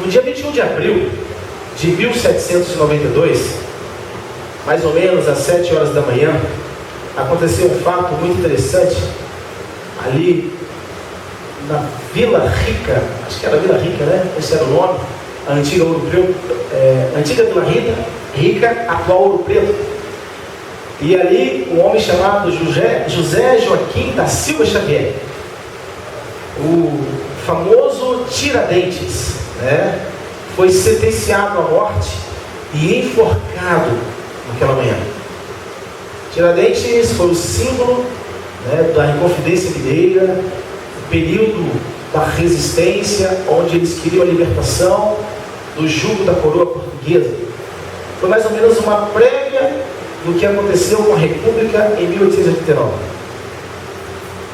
No dia 21 de abril de 1792, mais ou menos às 7 horas da manhã, aconteceu um fato muito interessante ali na Vila Rica, acho que era Vila Rica, né? Esse era o nome, a antiga Ouro Preto, antiga Vila Rica, atual Ouro Preto. E ali um homem chamado José Joaquim da Silva Xavier, o famoso Tiradentes, né? Foi sentenciado à morte e enforcado naquela manhã. Tiradentes foi o símbolo, né, da Inconfidência Mineira, o período da resistência, onde eles queriam a libertação do jugo da coroa portuguesa. Foi mais ou menos uma prévia do que aconteceu com a República em 1889.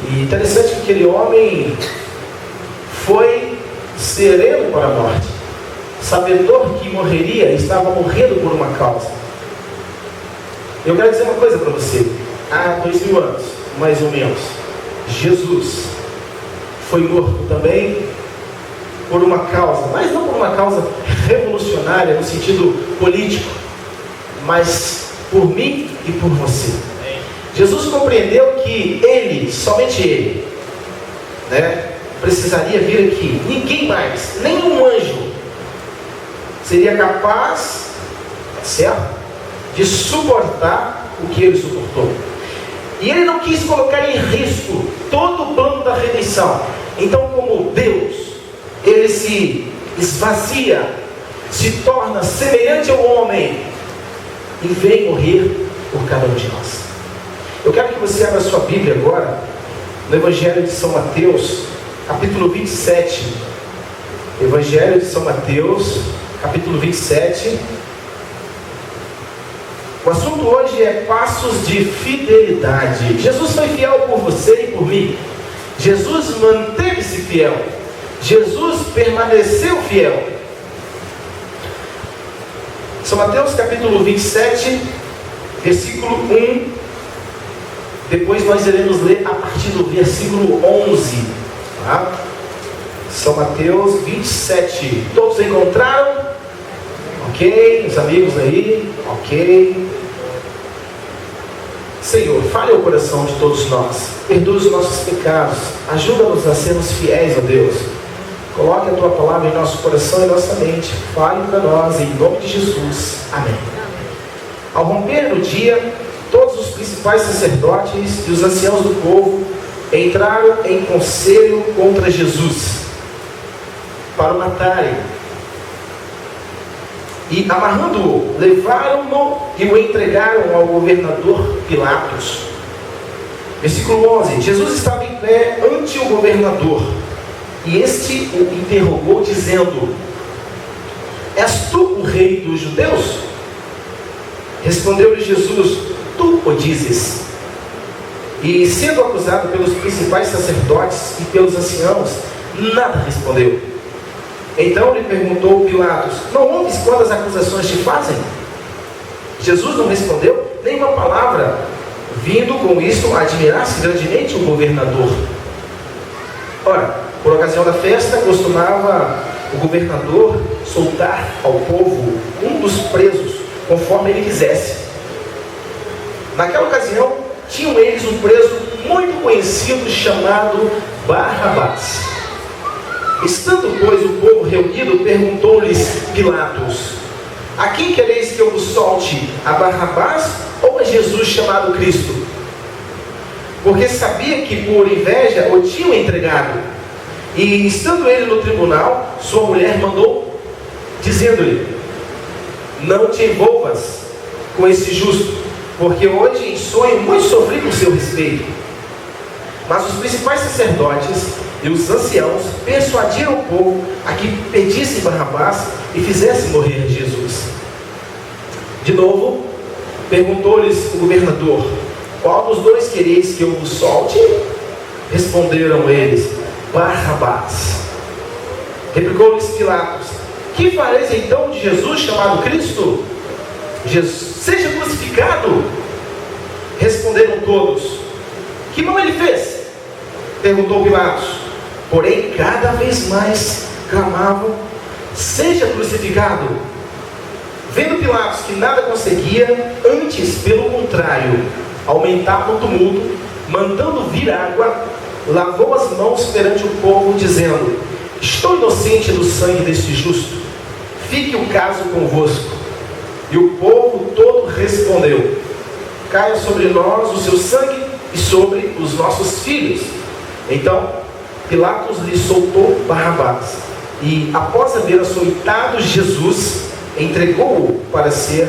E interessante que aquele homem foi sereno para a morte, sabedor que morreria, estava morrendo por uma causa. Eu quero dizer uma coisa para você. Há 2000 anos, mais ou menos, Jesus foi morto também por uma causa, mas não por uma causa revolucionária no sentido político, mas por mim e por você. Jesus compreendeu que ele, somente ele, né, precisaria vir aqui. Ninguém mais, nenhum anjo seria capaz, certo, de suportar o que ele suportou. E ele não quis colocar em risco todo o plano da redenção. Então, como Deus, ele se esvazia, se torna semelhante ao homem e vem morrer por cada um de nós. Eu quero que você abra sua Bíblia agora no Evangelho de São Mateus, capítulo 27. Evangelho de São Mateus, capítulo 27. O assunto hoje é passos de fidelidade. Jesus foi fiel por você e por mim. Jesus manteve-se fiel. Jesus permaneceu fiel. São Mateus capítulo 27, versículo 1. Depois nós iremos ler a partir do versículo 11. Tá? São Mateus 27. Todos encontraram? Ok? Os amigos aí? Ok. Senhor, fale ao coração de todos nós. Perdoa os nossos pecados. Ajuda-nos a sermos fiéis a Deus. Coloque a Tua palavra em nosso coração e nossa mente. Fale para nós, em nome de Jesus. Amém. Ao romper do dia, todos os principais sacerdotes e os anciãos do povo entraram em conselho contra Jesus, para o matarem. E amarrando-o, levaram-no e o entregaram ao governador Pilatos. Versículo 11. Jesus estava em pé ante o governador, e este o interrogou, dizendo: És tu o rei dos judeus? Respondeu-lhe Jesus: Tu o dizes. E sendo acusado pelos principais sacerdotes e pelos anciãos, nada respondeu. Então lhe perguntou Pilatos: Não ouves quantas acusações te fazem? Jesus não respondeu nenhuma palavra, vindo com isso a admirar-se grandemente o governador. Ora, por ocasião da festa, costumava o governador soltar ao povo um dos presos, conforme ele quisesse. Naquela ocasião, tinham eles um preso muito conhecido, chamado Barrabás. Estando, pois, o povo reunido, perguntou-lhes Pilatos: A quem quereis que eu vos solte, a Barrabás ou a Jesus chamado Cristo? Porque sabia que por inveja o tinham entregado. E estando ele no tribunal, sua mulher mandou, dizendo-lhe: Não te envolvas com esse justo, porque hoje em sonho muito sofri por seu respeito. Mas os principais sacerdotes e os anciãos persuadiram o povo a que pedisse Barrabás e fizesse morrer Jesus. De novo, perguntou-lhes o governador: Qual dos dois quereis que eu vos solte? Responderam eles: Barrabás. Replicou-lhes Pilatos: Que fareis então de Jesus chamado Cristo? Seja crucificado. Responderam todos: Que mal ele fez? Perguntou Pilatos. Porém, cada vez mais clamavam: seja crucificado. Vendo Pilatos que nada conseguia, antes, pelo contrário, aumentava o tumulto, mandando vir água, lavou as mãos perante o povo, dizendo: estou inocente do sangue deste justo, fique o caso convosco. E o povo todo respondeu: caia sobre nós o seu sangue e sobre os nossos filhos. Então Pilatos lhe soltou Barrabás, e após haver açoitado Jesus, entregou-o para ser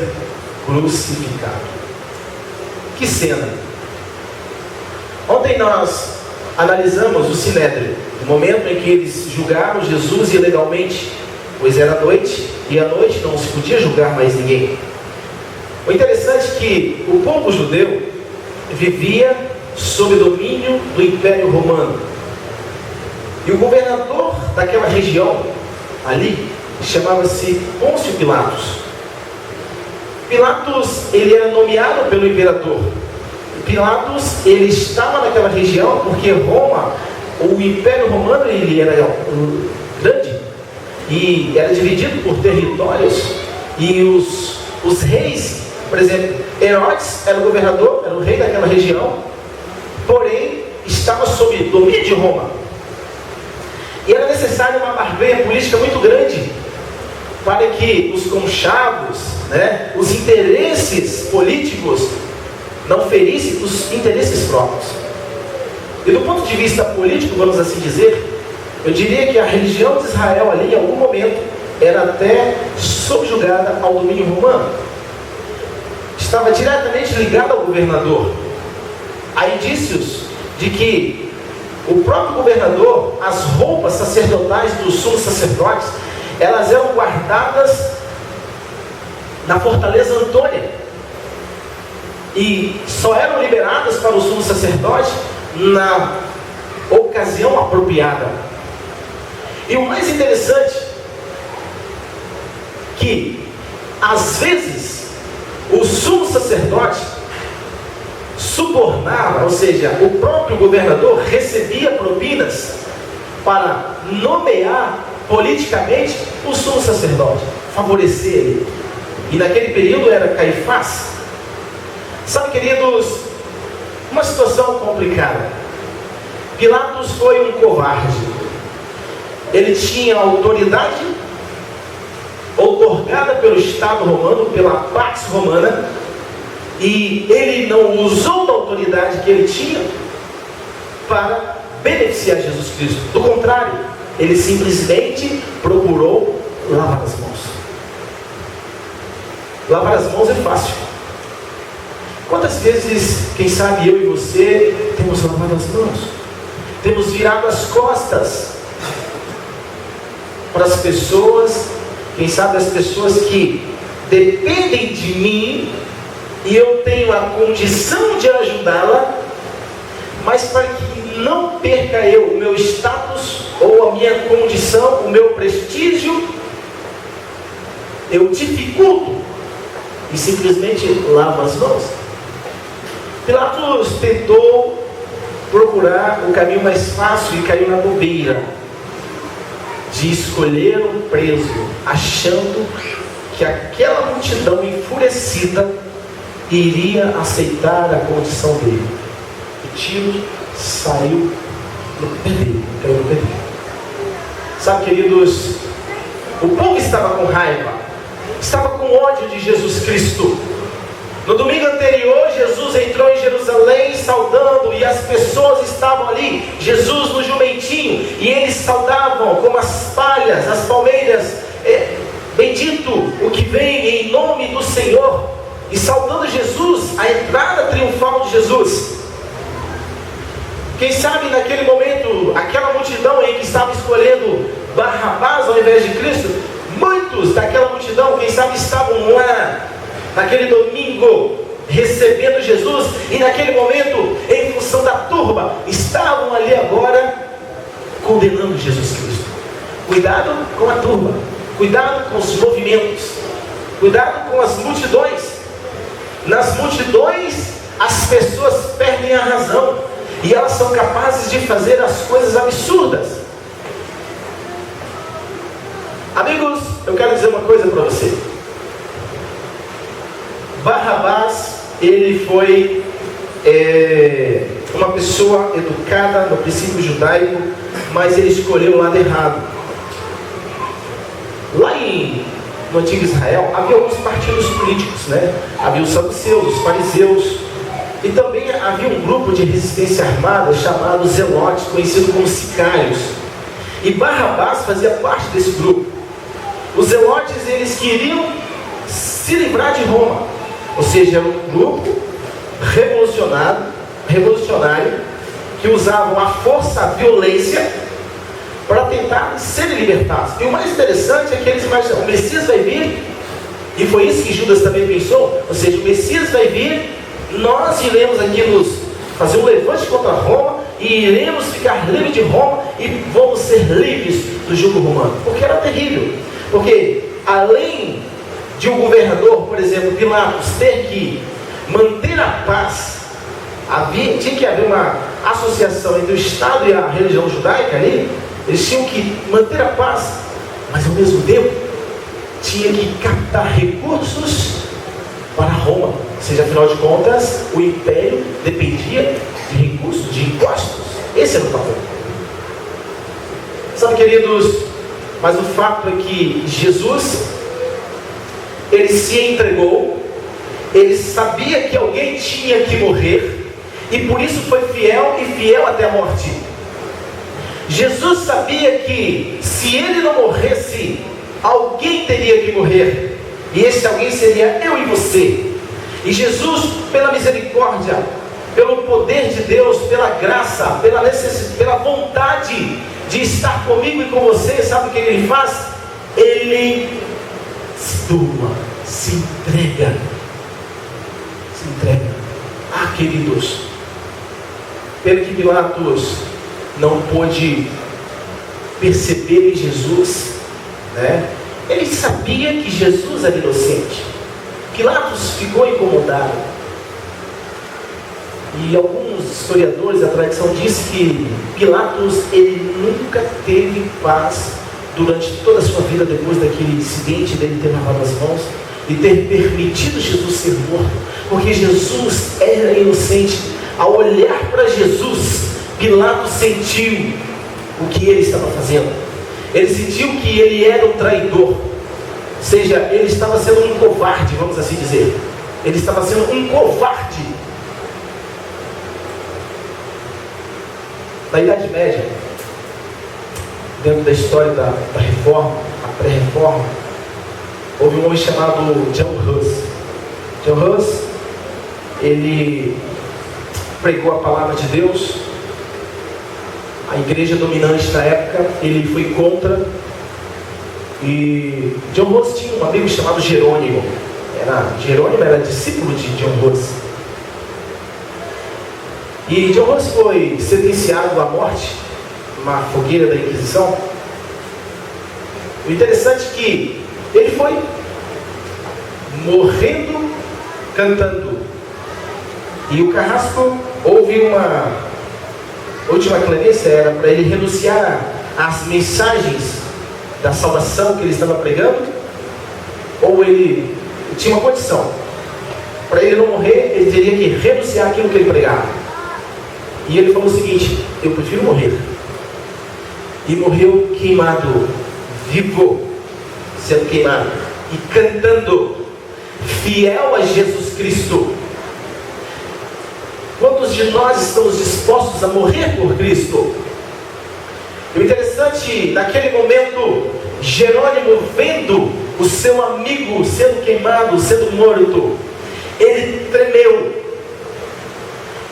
crucificado. Que cena! Ontem nós analisamos o Sinédrio, o momento em que eles julgaram Jesus ilegalmente, pois era noite, e à noite não se podia julgar mais ninguém. O interessante é que o povo judeu vivia sob domínio do Império Romano, e o governador daquela região ali chamava-se Pôncio Pilatos. Pilatos, ele era nomeado pelo imperador. Pilatos, ele estava naquela região porque Roma, o Império Romano, ele era grande e era dividido por territórios, e os reis, por exemplo, Herodes era o governador, era o rei daquela região, porém estava sob domínio de Roma, e era necessária uma barganha política muito grande para que os conchavos, os interesses políticos não ferissem os interesses próprios. E do ponto de vista político, vamos assim dizer, eu diria que a religião de Israel ali, em algum momento, era até subjugada ao domínio romano. Estava diretamente ligada ao governador. Há indícios de que o próprio governador, as roupas sacerdotais dos sumos sacerdotes, elas eram guardadas na fortaleza Antônia, e só eram liberadas para o sumo sacerdote na ocasião apropriada. E o mais interessante, que às vezes o sumo sacerdote subornava, ou seja, o próprio governador recebia propinas para nomear politicamente o sumo sacerdote, favorecer ele. E naquele período era Caifás. Sabe, queridos, uma situação complicada. Pilatos foi um covarde. Ele tinha autoridade outorgada pelo Estado romano, pela Pax Romana, e ele não usou da autoridade que ele tinha para beneficiar Jesus Cristo. Do contrário, ele simplesmente procurou lavar as mãos. Lavar as mãos é fácil. Quantas vezes, quem sabe eu e você, temos lavado as mãos? Temos virado as costas para as pessoas, quem sabe as pessoas que dependem de mim, e eu tenho a condição de ajudá-la, mas para que não perca eu o meu status, ou a minha condição, o meu prestígio, eu dificulto e simplesmente lavo as mãos. Pilatos tentou procurar o caminho mais fácil e caiu na bobeira de escolher um preso, achando que aquela multidão enfurecida iria aceitar a condição dele. O tiro saiu no pé dele, caiu no pé dele. Sabe, queridos, o povo estava com raiva, estava com ódio de Jesus Cristo. No domingo anterior, Jesus entrou em Jerusalém saudando, e as pessoas estavam ali, Jesus no jumentinho, e eles saudavam como as palhas, as palmeiras, bendito o que vem em nome do Senhor, e saudando Jesus, a entrada triunfal de Jesus. Quem sabe naquele momento, aquela multidão em que estava escolhendo Barrabás ao invés de Cristo, muitos daquela multidão, quem sabe, estavam lá naquele domingo recebendo Jesus, e naquele momento, em função da turba, estavam ali agora condenando Jesus Cristo. Cuidado com a turba, cuidado com os movimentos, cuidado com as multidões. Nas multidões, as pessoas perdem a razão, e elas são capazes de fazer as coisas absurdas. Amigos, eu quero dizer uma coisa para você. Barrabás, ele foi uma pessoa educada no princípio judaico, mas ele escolheu o lado errado. Lá no antigo Israel, havia alguns partidos políticos, né? Havia os saduceus, os fariseus, e também havia um grupo de resistência armada chamado Zelotes, conhecido como sicários. E Barrabás fazia parte desse grupo. Os Zelotes, eles queriam se livrar de Roma, ou seja, era um grupo revolucionário, que usavam a força, a violência, para tentar serem libertados. E o mais interessante é que eles imaginam, o Messias vai vir, e foi isso que Judas também pensou, ou seja, o Messias vai vir, nós iremos aqui nos fazer um levante contra Roma, e iremos ficar livres de Roma, e vamos ser livres do jugo romano. Porque era terrível, porque além de um governador, por exemplo, Pilatos, ter que manter a paz, tinha que haver uma associação entre o Estado e a religião judaica ali. Eles tinham que manter a paz, mas ao mesmo tempo tinha que captar recursos para Roma. Ou seja, afinal de contas, o império dependia de recursos, de impostos. Esse era o papel. Sabe, queridos, mas o fato é que Jesus, ele se entregou, ele sabia que alguém tinha que morrer, e por isso foi fiel e fiel até a morte. Jesus sabia que se ele não morresse, alguém teria que morrer, e esse alguém seria eu e você. E Jesus, pela misericórdia, pelo poder de Deus, pela graça, pela vontade de estar comigo e com você, sabe o que ele faz? Ele se doa, se entrega. Ah, queridos, pelo que Pilatos não pôde perceber em Jesus, né? Ele sabia que Jesus era inocente. Pilatos ficou incomodado. E alguns historiadores, a tradição diz que Pilatos, ele nunca teve paz durante toda a sua vida, depois daquele incidente dele ter lavado as mãos e ter permitido Jesus ser morto, porque Jesus era inocente. Ao olhar para Jesus, Pilatos sentiu o que ele estava fazendo. Ele sentiu que ele era um traidor, ou seja, ele estava sendo um covarde, vamos assim dizer. Ele estava sendo um covarde. Na Idade Média, dentro da história da Reforma, a pré-reforma, houve um homem chamado John Huss. John Huss, ele pregou a palavra de Deus. A igreja dominante na época, ele foi contra. E John Huss tinha um amigo chamado Jerônimo. Jerônimo era discípulo de John Huss. E John Huss foi sentenciado à morte numa fogueira da Inquisição. O interessante é que ele foi morrendo cantando. E o carrasco, houve uma última clemência, era para ele renunciar às mensagens da salvação que ele estava pregando, ou ele tinha uma condição: para ele não morrer, ele teria que renunciar àquilo que ele pregava. E ele falou o seguinte: eu prefiro morrer. E morreu queimado, vivo, sendo queimado e cantando, fiel a Jesus Cristo. Quantos de nós estamos dispostos a morrer por Cristo? E o interessante, naquele momento, Jerônimo, vendo o seu amigo sendo queimado, sendo morto, ele tremeu,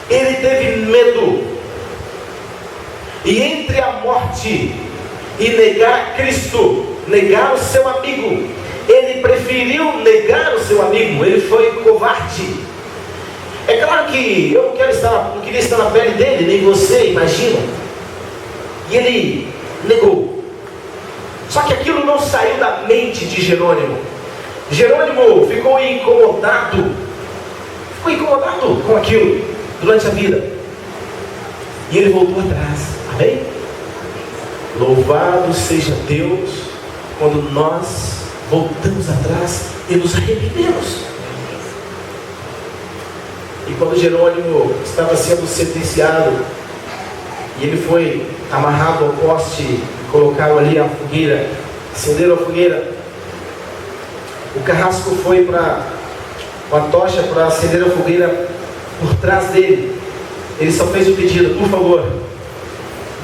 ele teve medo. E entre a morte e negar Cristo, negar o seu amigo, ele preferiu negar o seu amigo. Ele foi covarde. É claro que eu não queria estar na pele dele, nem você, imagina. E ele negou. Só que aquilo não saiu da mente de Jerônimo. Jerônimo ficou incomodado com aquilo durante a vida. E ele voltou atrás. Amém? Louvado seja Deus quando nós voltamos atrás e nos arrependemos. E quando Jerônimo estava sendo sentenciado, e ele foi amarrado ao poste e colocaram ali a fogueira, acenderam a fogueira, o carrasco foi com a tocha para acender a fogueira por trás dele. Ele só fez o pedido: por favor,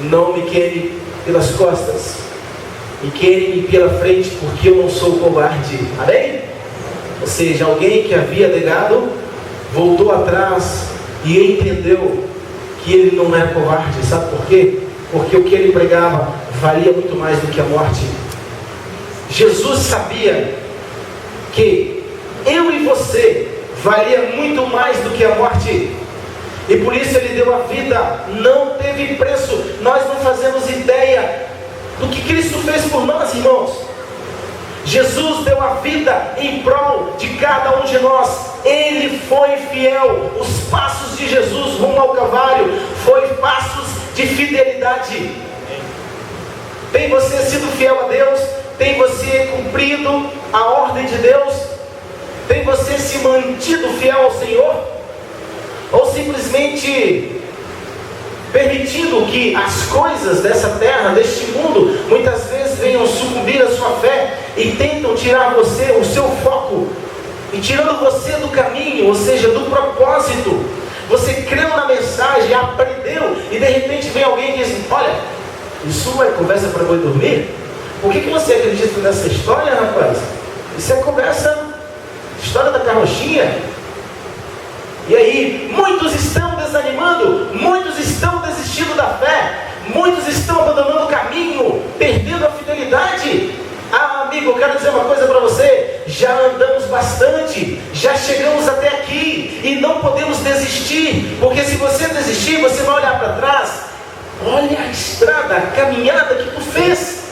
não me queime pelas costas, me queime pela frente, porque eu não sou covarde. Amém? Ou seja, alguém que havia negado voltou atrás e entendeu que ele não era covarde. Sabe por quê? Porque o que ele pregava valia muito mais do que a morte. Jesus sabia que eu e você valia muito mais do que a morte, e por isso ele deu a vida. Não teve preço. Nós não fazemos ideia do que Cristo fez por nós, irmãos. Jesus deu a vida em prol de cada um de nós. Ele foi fiel. Os passos de Jesus rumo ao Calvário foi passos de fidelidade. Tem você sido fiel a Deus? Tem você cumprido a ordem de Deus? Tem você se mantido fiel ao Senhor? Ou simplesmente permitindo que as coisas dessa terra, deste mundo, muitas vezes venham sucumbir à sua fé e tentam tirar você, o seu foco, e tirando você do caminho, ou seja, do propósito? Você creu na mensagem, aprendeu, e de repente vem alguém e diz: olha, isso é conversa para boi dormir? Por que você acredita nessa história, rapaz? Isso é conversa, história da carrochinha. E aí, muitos estão desanimando, muitos estão desistindo da fé, muitos estão abandonando o caminho, perdendo a fidelidade. Ah, amigo, eu quero dizer uma coisa para você: já andamos bastante, já chegamos até aqui, e não podemos desistir, porque se você desistir, você vai olhar para trás. Olha a estrada, a caminhada que tu fez.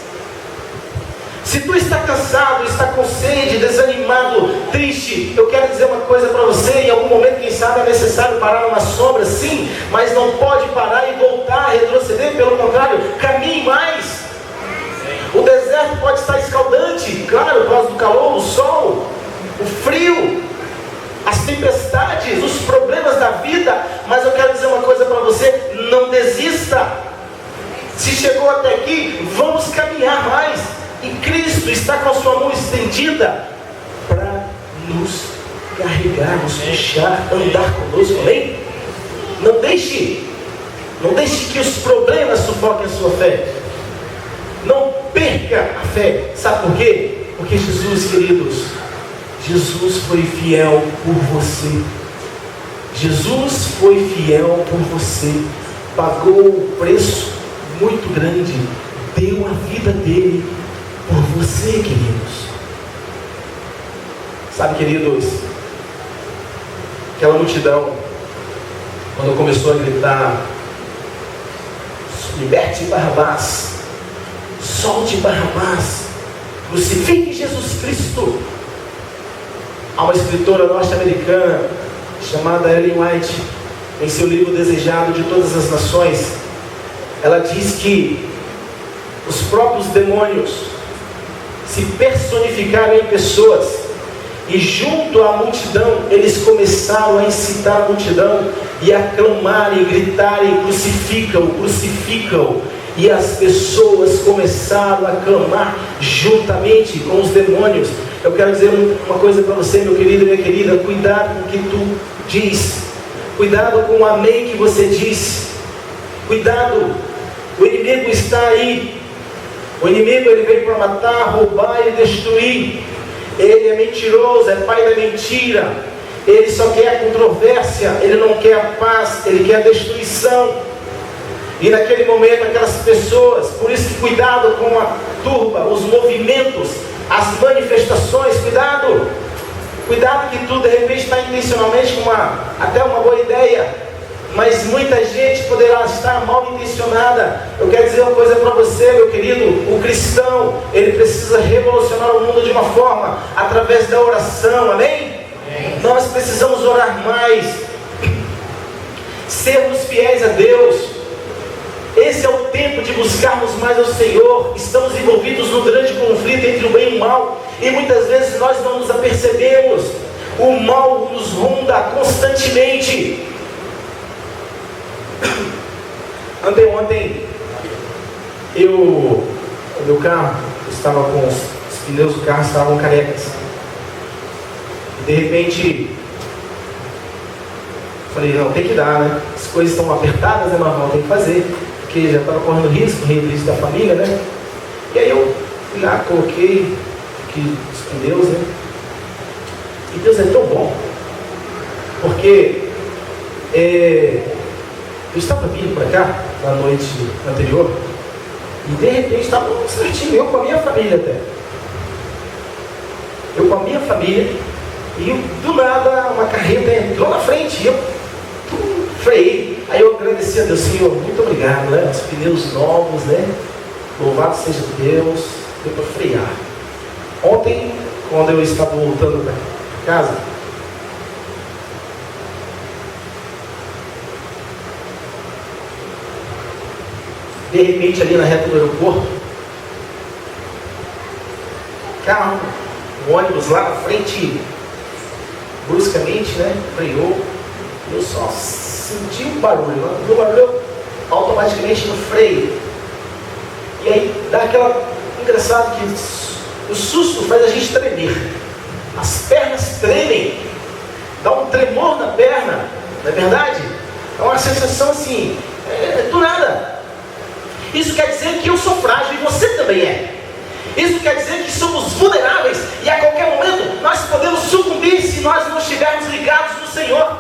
Se tu está cansado, está com sede, desanimado, triste, eu quero dizer uma coisa para você: em algum momento, quem sabe, é necessário parar numa sombra, sim, mas não pode parar e voltar, retroceder. Pelo contrário, caminhe mais. O deserto pode estar escaldante, claro, por causa do calor, o sol, o frio, as tempestades, os problemas da vida, mas eu quero dizer uma coisa para você: não desista. Se chegou até aqui, vamos caminhar mais. E Cristo está com a sua mão estendida para nos carregar, nos puxar, andar conosco, amém? Não deixe que os problemas sufoquem a sua fé. Não perca a fé. Sabe por quê? Porque Jesus, queridos, Jesus foi fiel por você. Jesus foi fiel por você. Pagou um preço muito grande. Deu a vida dele por você, queridos. Sabe, queridos, aquela multidão, quando começou a gritar: liberte Barrabás, solte Barrabás, crucifique Jesus Cristo. Há uma escritora norte-americana chamada Ellen White, em seu livro Desejado de Todas as Nações, ela diz que os próprios demônios se personificaram em pessoas, e junto à multidão eles começaram a incitar a multidão e a clamarem, e gritarem: crucificam, crucificam. E as pessoas começaram a clamar juntamente com os demônios. Eu quero dizer uma coisa para você, meu querido e minha querida: cuidado com o que tu diz, cuidado com o amém que você diz, cuidado, o inimigo está aí. O inimigo, ele veio para matar, roubar e destruir. Ele é mentiroso, é pai da mentira. Ele só quer a controvérsia, ele não quer a paz, ele quer a destruição. E naquele momento, aquelas pessoas, por isso que cuidado com a turba, os movimentos, as manifestações, cuidado. Cuidado que tu de repente está intencionalmente com até uma boa ideia, mas muita gente poderá estar mal intencionada. Eu quero dizer uma coisa para você, meu querido: o cristão, ele precisa revolucionar o mundo de uma forma, através da oração, amém? Nós precisamos orar mais, sermos fiéis a Deus. Esse é o tempo de buscarmos mais ao Senhor. Estamos envolvidos no grande conflito entre o bem e o mal, e muitas vezes nós não nos apercebemos. O mal nos ronda constantemente. Ontem, o meu carro estava com os pneus do carro estavam carecas. E de repente, falei, não, tem que dar, né? As coisas estão apertadas, né, mas não tem que fazer, porque já estava correndo risco da família, né? E aí eu fui lá, coloquei aqui os pneus, né? E Deus é tão bom, porque eu estava vindo para cá na noite anterior, e de repente estava certinho, eu com a minha família até. Eu com a minha família, e do nada uma carreta entrou na frente, e eu freiei. Aí eu agradeci a Deus, Senhor, muito obrigado, né? Os pneus novos, né? Louvado seja Deus, deu para frear. Ontem, quando eu estava voltando para casa, de repente ali na reta do aeroporto, carro, um ônibus lá na frente, bruscamente, né, freou. Eu só senti um barulho, o barulho automaticamente no freio. E aí dá aquela, engraçado que o susto faz a gente tremer. As pernas tremem, dá um tremor na perna, não é verdade? É uma sensação assim, do nada. Isso quer dizer que eu sou frágil e você também é. Isso quer dizer que somos vulneráveis e a qualquer momento nós podemos sucumbir se nós não estivermos ligados no Senhor.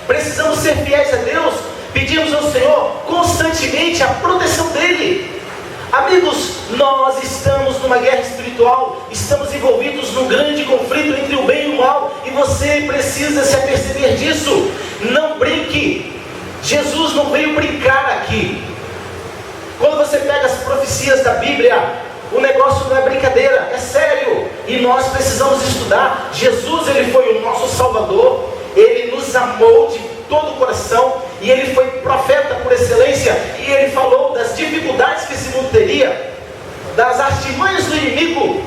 Precisamos ser fiéis a Deus, pedimos ao Senhor constantemente a proteção dEle. Amigos, nós estamos numa guerra espiritual, estamos envolvidos num grande conflito entre o bem e o mal, e você precisa se aperceber disso. Não brinque, Jesus não veio brincar aqui. Quando você pega as profecias da Bíblia, o negócio não é brincadeira, é sério, e nós precisamos estudar. Jesus, ele foi o nosso Salvador, ele nos amou de todo o coração, e ele foi profeta por excelência, e ele falou das dificuldades que esse mundo teria, das artimanhas do inimigo,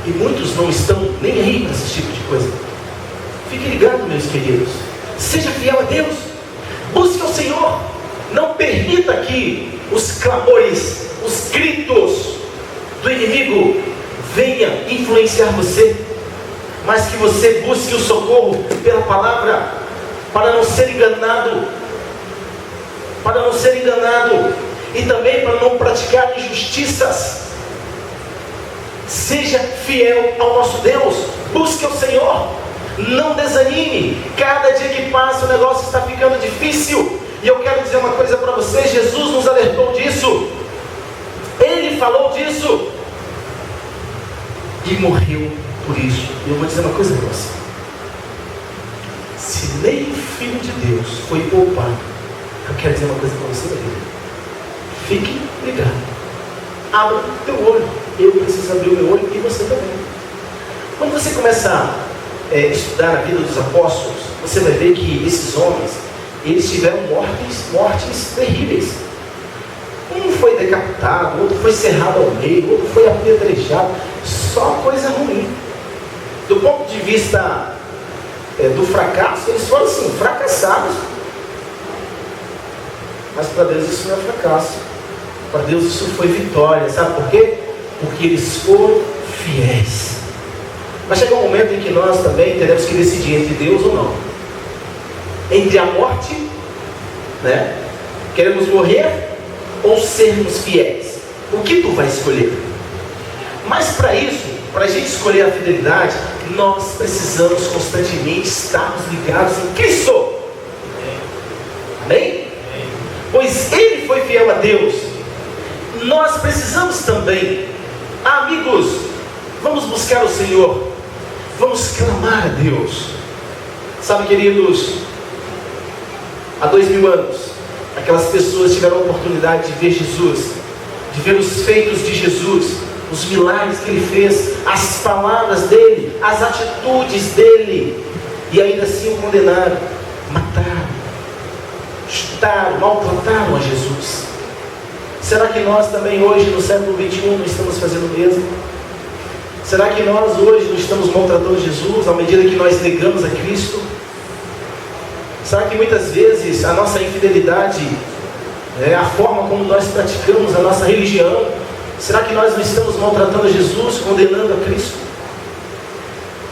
e muitos não estão nem aí para esse tipo de coisa. Fique ligado, meus queridos, seja fiel a Deus, busque o Senhor, não permita que os clamores, os gritos do inimigo venham influenciar você, mas que você busque o socorro pela palavra, para não ser enganado, e também para não praticar injustiças. Seja fiel ao nosso Deus, busque o Senhor, não desanime. Cada dia que passa o negócio está ficando difícil, e eu quero dizer uma coisa para você, Jesus nos alertou disso, Ele falou disso, e morreu por isso. E eu vou dizer uma coisa para você, se nem o Filho de Deus foi poupado, eu quero dizer uma coisa para você, meu. Fique ligado, abra o teu olho, eu preciso abrir o meu olho e você também. Quando você começa a estudar a vida dos apóstolos, você vai ver que esses homens, eles tiveram mortes terríveis. Um foi decapitado, outro foi cerrado ao meio, outro foi apedrejado, só coisa ruim. Do ponto de vista do fracasso, eles foram assim, fracassados. Mas para Deus isso não é fracasso, para Deus isso foi vitória. Sabe por quê? Porque eles foram fiéis. Mas chega um momento em que nós também teremos que decidir entre Deus ou não, entre a morte, né? Queremos morrer ou sermos fiéis? O que tu vai escolher? Mas para isso, para a gente escolher a fidelidade, nós precisamos constantemente estarmos ligados em Cristo. Amém? Pois Ele foi fiel a Deus, nós precisamos também. Amigos, vamos buscar o Senhor, vamos clamar a Deus. Sabe, queridos, há 2000 anos, aquelas pessoas tiveram a oportunidade de ver Jesus, de ver os feitos de Jesus, os milagres que Ele fez, as palavras dEle, as atitudes dEle, e ainda assim o condenaram, mataram, rejeitaram, maltrataram a Jesus. Será que nós também hoje, no século XXI, não estamos fazendo o mesmo? Será que nós hoje não estamos maltratando Jesus à medida que nós negamos a Cristo? Será que muitas vezes a nossa infidelidade, a forma como nós praticamos a nossa religião, será que nós não estamos maltratando Jesus, condenando a Cristo?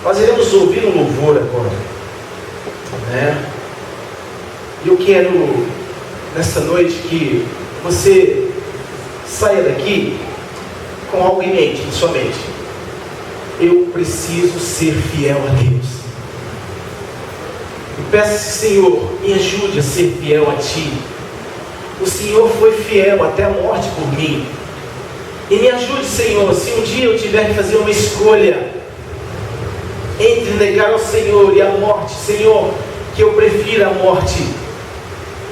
Nós iremos ouvir um louvor agora, E eu quero, nessa noite, que você saia daqui com algo em mente, em sua mente. Eu preciso ser fiel a Deus. Eu peço, Senhor, me ajude a ser fiel a Ti. O Senhor foi fiel até a morte por mim. E me ajude, Senhor, se um dia eu tiver que fazer uma escolha entre negar ao Senhor e a morte, Senhor, que eu prefira a morte.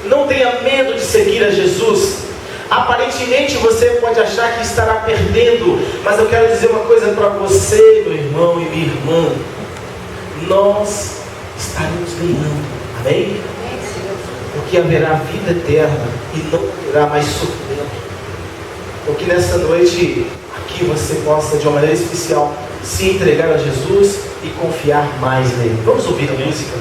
Não tenha medo de seguir a Jesus. Aparentemente você pode achar que estará perdendo, mas eu quero dizer uma coisa para você, meu irmão e minha irmã. Nós estaremos ganhando, amém? Porque haverá vida eterna e não haverá mais sofrimento. Porque nessa noite aqui você possa, de uma maneira especial, se entregar a Jesus e confiar mais nele. Vamos ouvir a música?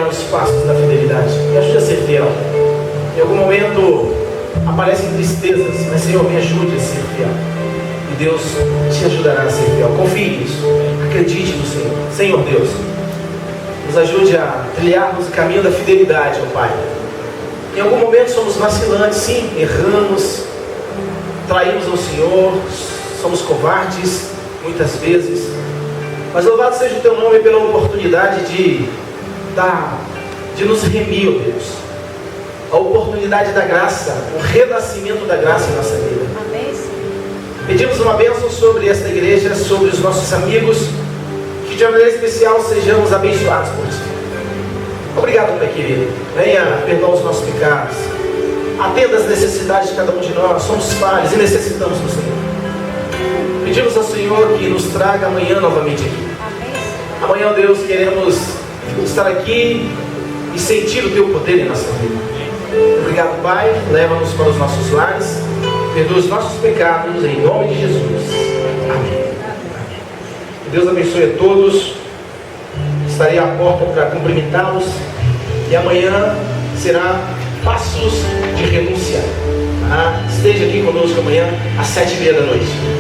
caminhar nos passos da fidelidade. Me ajude a ser fiel. Em algum momento aparecem tristezas, mas Senhor, me ajude a ser fiel. E Deus te ajudará a ser fiel. Confie nisso. Acredite no Senhor. Senhor Deus, nos ajude a trilharmos o caminho da fidelidade, ó Pai. Em algum momento somos vacilantes, sim, erramos, traímos ao Senhor, somos covardes, muitas vezes. Mas louvado seja o Teu nome pela oportunidade de nos remir, ó Deus. A oportunidade da graça, o renascimento da graça em nossa vida. Amém. Pedimos uma bênção sobre esta igreja, sobre os nossos amigos, que de uma maneira especial sejamos abençoados por Ti. Obrigado, Pai querido. Venha perdoar os nossos pecados. Atenda as necessidades de cada um de nós. Somos falhos e necessitamos do Senhor. Pedimos ao Senhor que nos traga amanhã novamente aqui. Amanhã, ó Deus, queremos estar aqui e sentir o Teu poder em nossa vida. Obrigado, Pai. Leva-nos para os nossos lares. Perdoa os nossos pecados, em nome de Jesus. Amém. Que Deus abençoe a todos. Estarei à porta para cumprimentá-los. E amanhã será Passos de Renúncia. Esteja aqui conosco amanhã às 7h30 da noite.